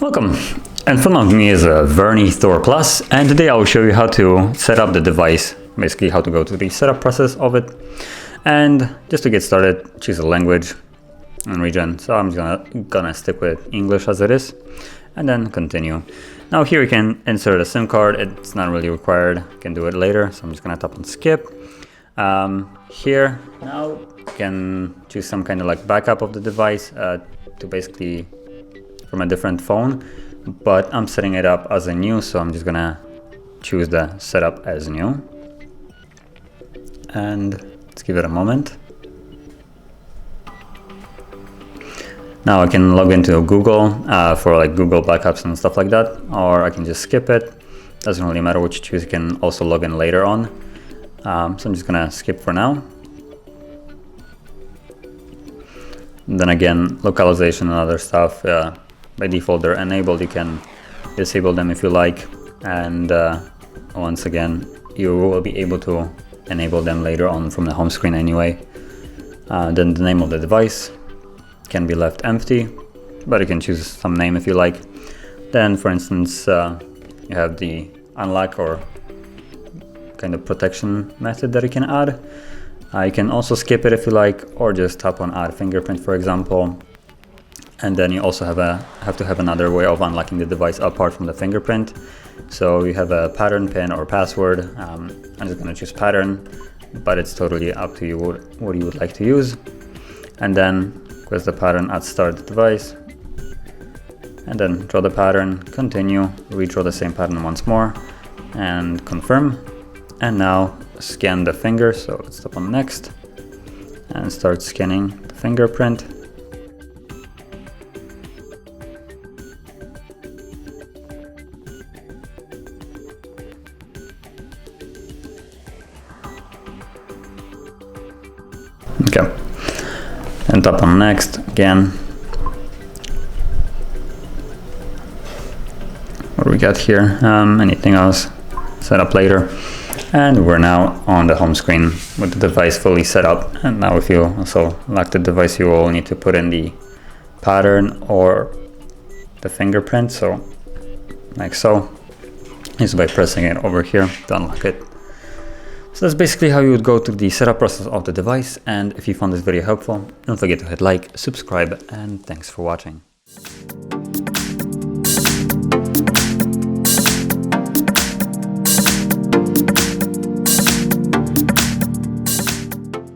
Welcome! In front of me is a VERNEE Thor Plus, and today I will show you how to set up the device, basically how to go through the setup process of it. And just to get started, choose a language and region. So I'm just gonna stick with English as it is, and then continue. Now here you can insert a SIM card. It's not really required, you can do it later, so I'm just gonna tap on skip. Here now you can choose some kind of like backup of the device to basically from a different phone, but I'm setting it up as a new, so I'm just gonna choose the setup as new, and let's give it a moment. Now I can log into Google for like Google backups and stuff like that, or I can just skip it. Doesn't really matter which you choose, you can also log in later on. So I'm just gonna skip for now. And then again, localization and other stuff, by default they're enabled. You can disable them if you like, and once again you will be able to enable them later on from the home screen anyway. Then the name of the device can be left empty, but you can choose some name if you like. Then for instance you have the unlock or kind of protection method that you can add. You can also skip it if you like, or just tap on add fingerprint, for example. And then you also have to have another way of unlocking the device apart from the fingerprint. So you have a pattern, pin, or password. I'm just going to choose pattern, but it's totally up to you what you would like to use. And then request the pattern at start the device, and then draw the pattern, continue, redraw the same pattern once more, and confirm. And now scan the finger, so let's tap on next and start scanning the fingerprint. Okay, and tap on next again. What do we got here? Anything else? Set up later. And we're now on the home screen with the device fully set up. And now if you also lock the device, you will need to put in the pattern or the fingerprint. So like so, just by pressing it over here to unlock it. So that's basically how you would go through the setup process of the device. And if you found this video helpful, don't forget to hit like, subscribe, and thanks for watching.